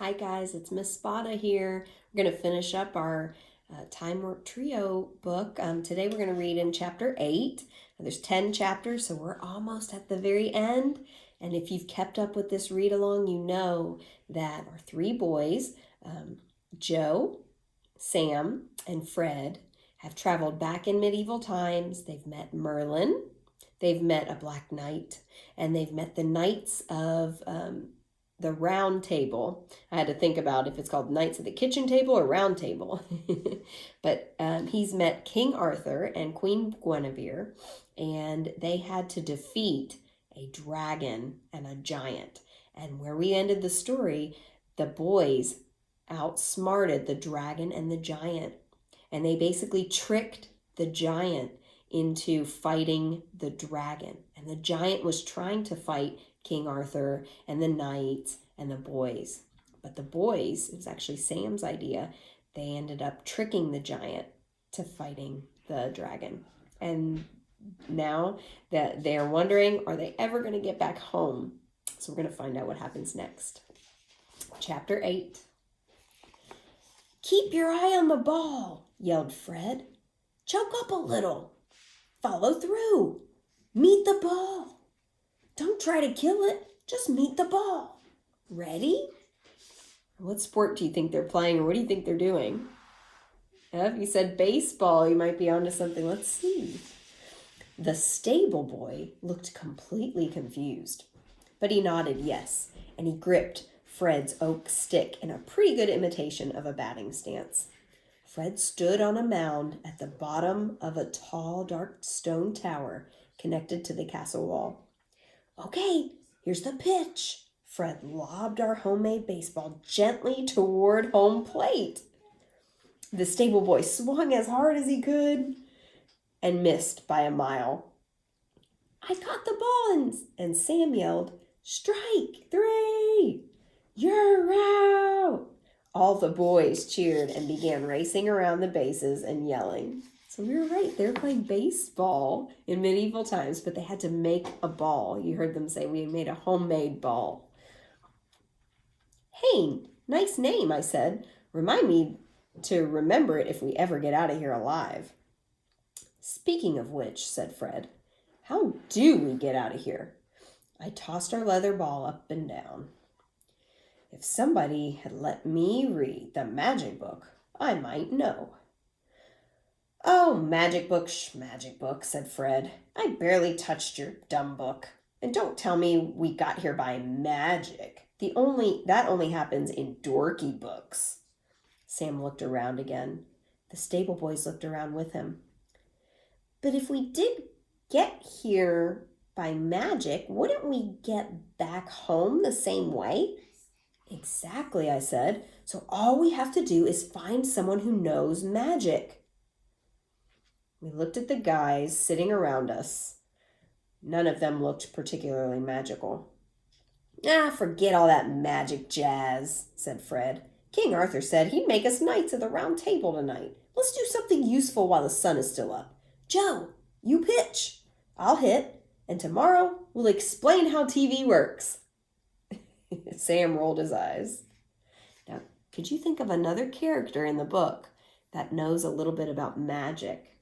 Hi guys, it's Miss Spada here. We're going to finish up our Time Warp Trio book. Today we're going to read in chapter 8. There's 10 chapters, so we're almost at the very end. And if you've kept up with this read along, you know that our three boys, Joe, Sam, and Fred, have traveled back in medieval times. They've met Merlin, they've met a Black Knight, and they've met the Knights of the Round Table. I had to think about if it's called Knights of the Kitchen Table or Round Table. But he's met King Arthur and Queen Guinevere, and they had to defeat a dragon and a giant. And where we ended the story, the boys outsmarted the dragon and the giant. And they basically tricked the giant into fighting the dragon. And the giant was trying to fight King Arthur and the knights and the boys. But the boys, it was actually Sam's idea, they ended up tricking the giant to fighting the dragon. And now that they are wondering, are they ever going to get back home? So we're going to find out what happens next. Chapter 8. "Keep your eye on the ball," yelled Fred. "Choke up a little. Follow through. Meet the ball. Don't try to kill it. Just meet the ball. Ready?" What sport do you think they're playing, or what do you think they're doing? If you said baseball, you might be onto something. Let's see. The stable boy looked completely confused, but he nodded yes, and he gripped Fred's oak stick in a pretty good imitation of a batting stance. Fred stood on a mound at the bottom of a tall, dark stone tower connected to the castle wall. "Okay, here's the pitch." Fred lobbed our homemade baseball gently toward home plate. The stable boy swung as hard as he could and missed by a mile. "I caught the ball," and Sam yelled, "Strike 3! You're out!" All the boys cheered and began racing around the bases and yelling. So we were right. They were playing baseball in medieval times, but they had to make a ball. You heard them say, "We made a homemade ball." "Hey, nice name," I said. "Remind me to remember it if we ever get out of here alive." "Speaking of which," said Fred, "how do we get out of here?" I tossed our leather ball up and down. If somebody had let me read the magic book, I might know. "Oh, magic book, schmagic book," said Fred. "I barely touched your dumb book. And don't tell me we got here by magic. That only happens in dorky books." Sam looked around again. The stable boys looked around with him. "But if we did get here by magic, wouldn't we get back home the same way?" "Exactly," I said. "So all we have to do is find someone who knows magic." We looked at the guys sitting around us. None of them looked particularly magical. Forget all that magic jazz," said Fred. "King Arthur said he'd make us knights of the Round Table tonight. Let's do something useful while the sun is still up. Joe, you pitch. I'll hit. And tomorrow we'll explain how TV works." Sam rolled his eyes. Now, could you think of another character in the book that knows a little bit about magic?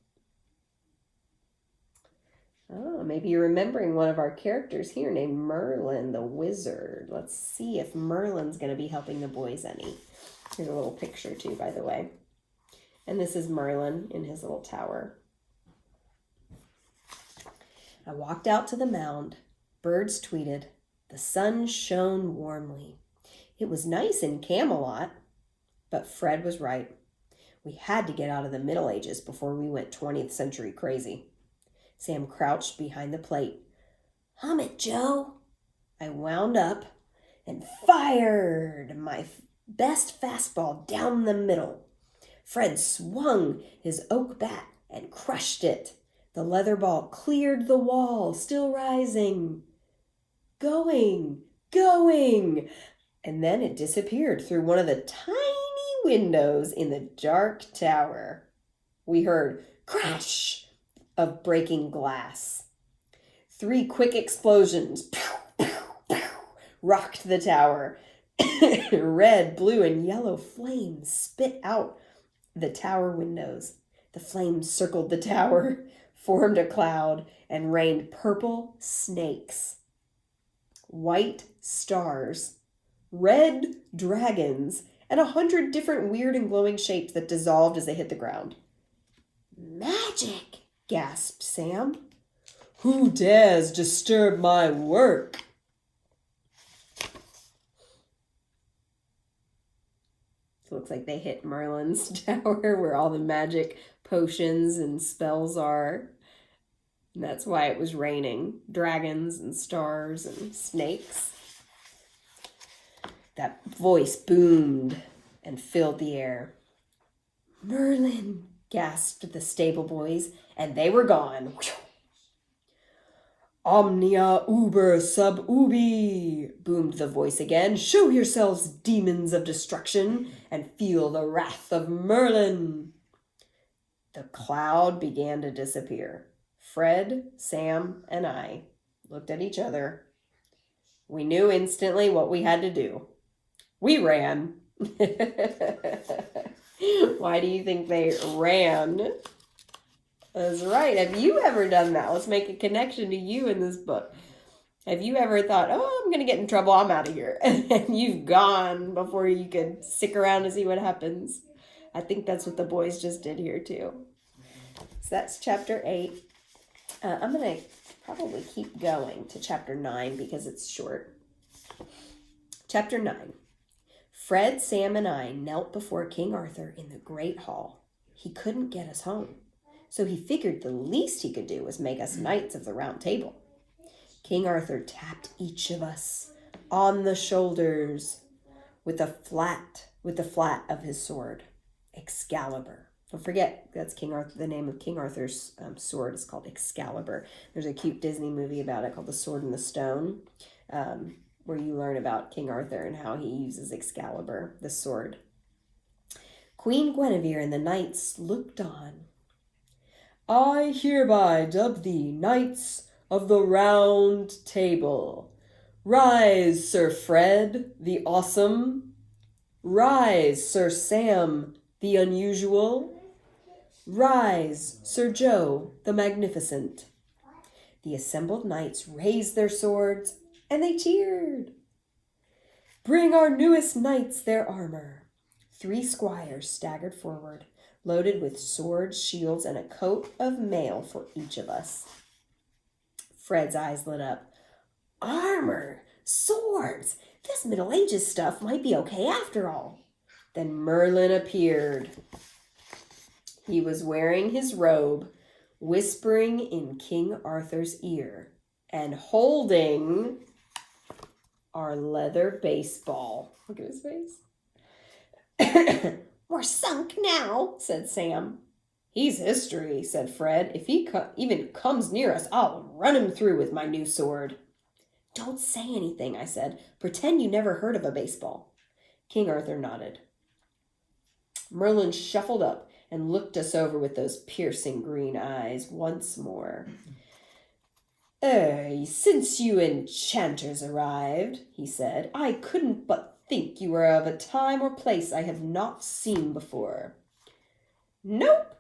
Oh, maybe you're remembering one of our characters here named Merlin the Wizard. Let's see if Merlin's going to be helping the boys any. Here's a little picture too, by the way. And this is Merlin in his little tower. I walked out to the mound. Birds tweeted. The sun shone warmly. It was nice in Camelot. But Fred was right. We had to get out of the Middle Ages before we went 20th century crazy. Sam crouched behind the plate. "Hum it, Joe." I wound up and fired my best fastball down the middle. Fred swung his oak bat and crushed it. The leather ball cleared the wall, still rising. Going. And then it disappeared through one of the tiny windows in the dark tower. We heard crash of breaking glass. 3 quick explosions rocked the tower. Red, blue, and yellow flames spit out the tower windows. The flames circled the tower, formed a cloud, and rained purple snakes, white stars, red dragons, and 100 different weird and glowing shapes that dissolved as they hit the ground. Magic, gasped Sam. Who dares disturb my work? It looks like they hit Merlin's tower where all the magic potions and spells are. And that's why it was raining dragons and stars and snakes. That voice boomed and filled the air. Merlin, gasped the stable boys, and they were gone. Omnia uber sub ubi, boomed the voice again. Show yourselves, demons of destruction, and feel the wrath of Merlin. The cloud began to disappear. Fred, Sam, and I looked at each other. We knew instantly what we had to do. We ran. Why do you think they ran? That's right. Have you ever done that? Let's make a connection to you in this book. Have you ever thought, oh, I'm going to get in trouble, I'm out of here. And you've gone before you could stick around to see what happens. I think that's what the boys just did here too. So that's chapter 8. I'm going to probably keep going to chapter 9 because it's short. Chapter 9. Fred, Sam, and I knelt before King Arthur in the great hall. He couldn't get us home, so he figured the least he could do was make us knights of the Round Table. King Arthur tapped each of us on the shoulders with the flat of his sword, Excalibur. Don't forget, that's King Arthur. The name of King Arthur's sword is called Excalibur. There's a cute Disney movie about it called The Sword and the Stone, where you learn about King Arthur and how he uses Excalibur, the sword. Queen Guinevere and the knights looked on. I hereby dub thee Knights of the Round Table. Rise, Sir Fred, the awesome. Rise, Sir Sam, the unusual. Rise, Sir Joe, the magnificent. The assembled knights raised their swords, and they cheered. Bring our newest knights their armor. 3 squires staggered forward, loaded with swords, shields, and a coat of mail for each of us. Fred's eyes lit up. Armor, swords, this Middle Ages stuff might be okay after all. Then Merlin appeared. He was wearing his robe, whispering in King Arthur's ear, and holding our leather baseball. Look at his face. We're sunk now, said Sam. He's history, said Fred. If he even comes near us, I'll run him through with my new sword. Don't say anything, I said. Pretend you never heard of a baseball. King Arthur nodded. Merlin shuffled up and looked us over with those piercing green eyes once more. Since you enchanters arrived, he said, I couldn't but think you were of a time or place I have not seen before. Nope,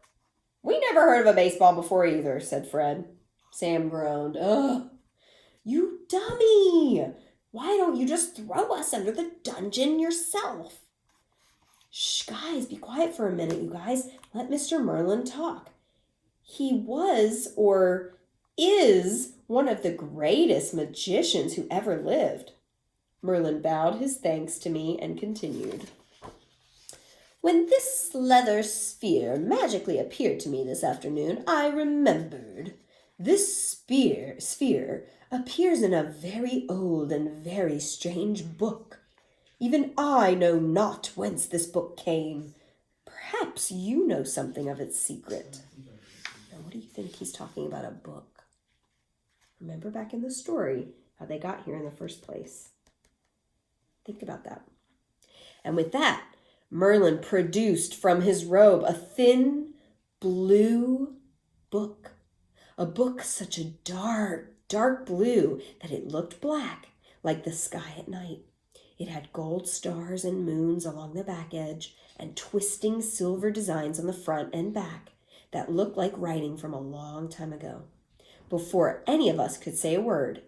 we never heard of a baseball before either, said Fred. Sam groaned. Ugh, you dummy! Why don't you just throw us under the dungeon yourself? Shh, guys, be quiet for a minute, you guys. Let Mr. Merlin talk. He was, or is, one of the greatest magicians who ever lived. Merlin bowed his thanks to me and continued. When this leather sphere magically appeared to me this afternoon, I remembered. This sphere appears in a very old and very strange book. Even I know not whence this book came. Perhaps you know something of its secret. Now, what do you think he's talking about, a book? Remember back in the story how they got here in the first place. Think about that. And with that, Merlin produced from his robe a thin blue book. A book such a dark, dark blue that it looked black, like the sky at night. It had gold stars and moons along the back edge and twisting silver designs on the front and back that looked like writing from a long time ago. Before any of us could say a word,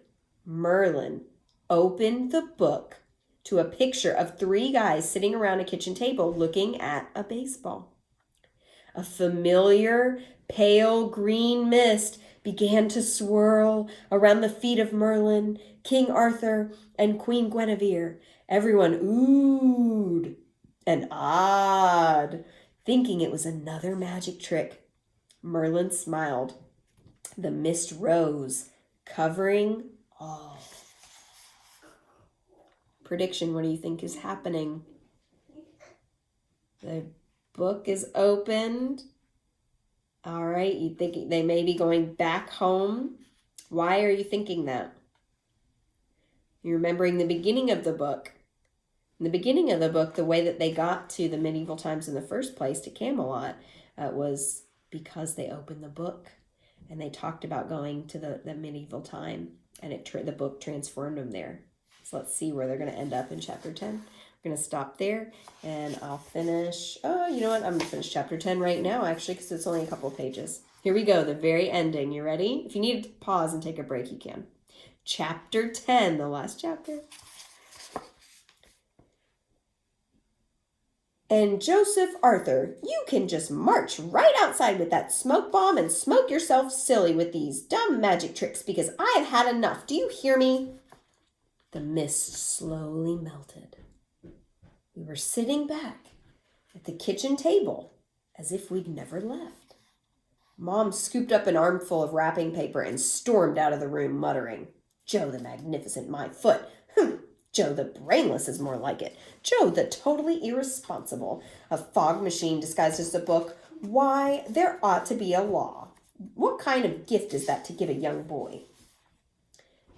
Merlin opened the book to a picture of 3 guys sitting around a kitchen table looking at a baseball. A familiar pale green mist began to swirl around the feet of Merlin, King Arthur, and Queen Guinevere. Everyone oohed and ahed, thinking it was another magic trick. Merlin smiled. The mist rose, covering all. Prediction, what do you think is happening? The book is opened. All right, you think they may be going back home. Why are you thinking that? You're remembering the beginning of the book. In the beginning of the book, the way that they got to the medieval times in the first place, to Camelot, was because they opened the book and they talked about going to the medieval time, and the book transformed them there. So let's see where they're going to end up in chapter 10. We're going to stop there, and I'll finish. Oh, you know what? I'm going to finish chapter 10 right now, actually, because it's only a couple of pages. Here we go, the very ending. You ready? If you need to pause and take a break, you can. Chapter 10, the last chapter. And Joseph Arthur, you can just march right outside with that smoke bomb and smoke yourself silly with these dumb magic tricks, because I have had enough. Do you hear me? The mist slowly melted. We were sitting back at the kitchen table as if we'd never left. Mom scooped up an armful of wrapping paper and stormed out of the room, muttering, "Joe the Magnificent, my foot. Joe the Brainless is more like it. Joe the totally irresponsible. A fog machine disguised as a book. Why, there ought to be a law. What kind of gift is that to give a young boy?"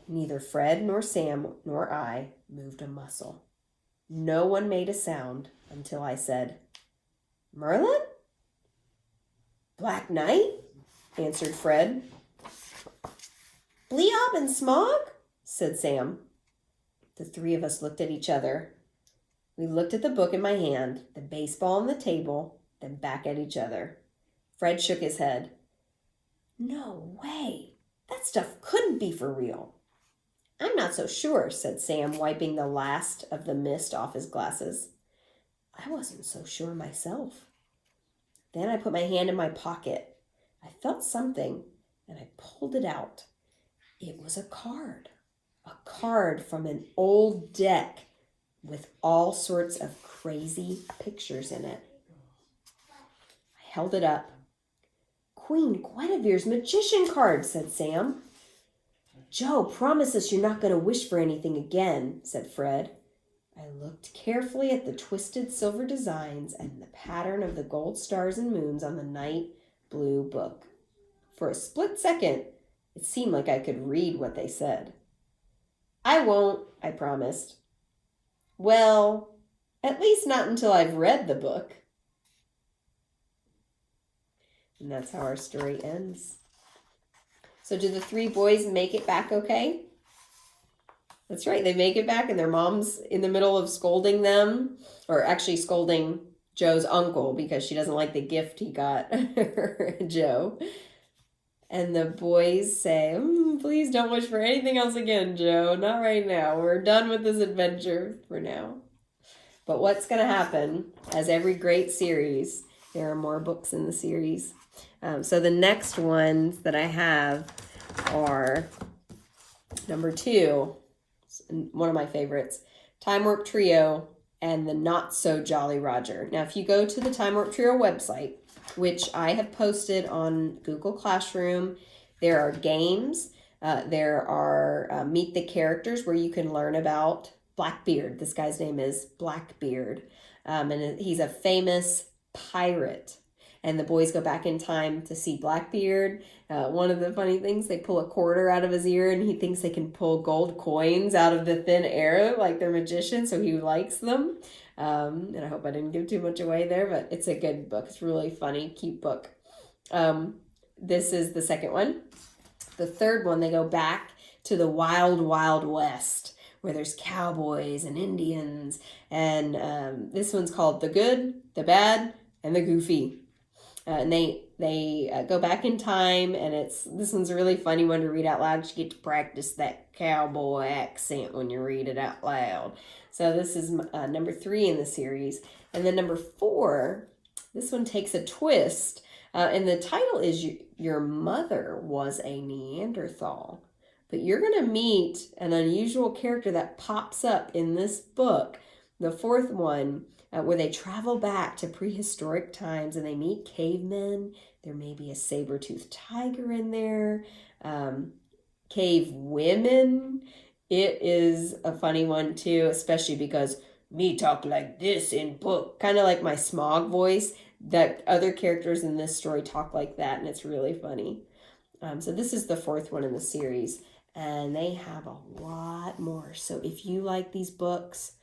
Neither Fred nor Sam nor I moved a muscle. No one made a sound until I said, "Merlin?" "Black Knight?" answered Fred. "Bleob and Smog?" said Sam. The 3 of us looked at each other. We looked at the book in my hand, the baseball on the table, then back at each other. Fred shook his head. "No way. That stuff couldn't be for real." "I'm not so sure," said Sam, wiping the last of the mist off his glasses. I wasn't so sure myself. Then I put my hand in my pocket. I felt something, and I pulled it out. It was a card from an old deck with all sorts of crazy pictures in it. I held it up. "Queen Guinevere's magician card," said Sam. "Joe, promise us you're not going to wish for anything again," said Fred. I looked carefully at the twisted silver designs and the pattern of the gold stars and moons on the night blue book. For a split second, it seemed like I could read what they said. "I won't," I promised. "Well, at least not until I've read the book." And that's how our story ends. So did the 3 boys make it back okay? That's right, they make it back, and their mom's in the middle of scolding them, or actually scolding Joe's uncle because she doesn't like the gift he got Joe. And the boys say, "Please don't wish for anything else again, Joe. Not right now. We're done with this adventure for now." But what's going to happen, as every great series, there are more books in the series. So the next ones that I have are number 2, one of my favorites, Time Warp Trio and the Not So Jolly Roger. Now, if you go to the Time Warp Trio website, which I have posted on Google Classroom, there are games, there are Meet the Characters where you can learn about Blackbeard. This guy's name is Blackbeard, and he's a famous pirate. And the boys go back in time to see Blackbeard. One of the funny things, they pull a quarter out of his ear and he thinks they can pull gold coins out of the thin air like they're magicians, so he likes them. And I hope I didn't give too much away there, but it's a good book. It's really funny, cute book. This is the second one. The third one, they go back to the wild, wild west where there's cowboys and Indians. And this one's called The Good, the Bad, and the Goofy. And they go back in time, and this one's a really funny one to read out loud. You get to practice that cowboy accent when you read it out loud. So this is number 3 in the series. And then number 4, this one takes a twist. And the title is Your Mother Was a Neanderthal. But you're going to meet an unusual character that pops up in this book, the 4th one, where they travel back to prehistoric times and they meet cavemen. There may be a saber-toothed tiger in there. Cave women. It is a funny one too, especially because me talk like this in book, kind of like my Smaug voice. That other characters in this story talk like that, and it's really funny. So this is the 4th one in the series, and they have a lot more. So if you like these books,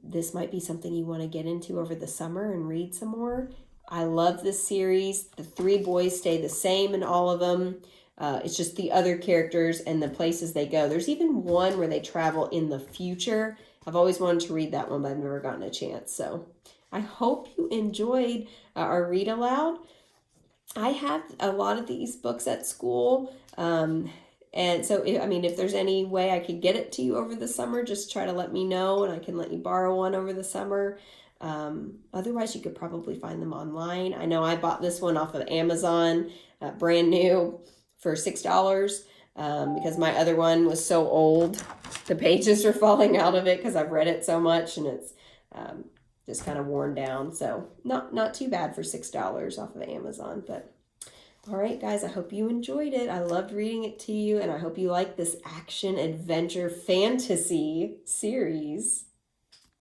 this might be something you want to get into over the summer and read some more. I love this series. The 3 boys stay the same in all of them. It's just the other characters and the places they go. There's even one where they travel in the future. I've always wanted to read that one, but I've never gotten a chance. So I hope you enjoyed our read aloud. I have a lot of these books at school. And so, if there's any way I could get it to you over the summer, just try to let me know, and I can let you borrow one over the summer. Otherwise, you could probably find them online. I know I bought this one off of Amazon, brand new, for $6, because my other one was so old. The pages are falling out of it because I've read it so much, and it's just kind of worn down. So not too bad for $6 off of Amazon, but... All right, guys, I hope you enjoyed it. I loved reading it to you, and I hope you like this action, adventure, fantasy series.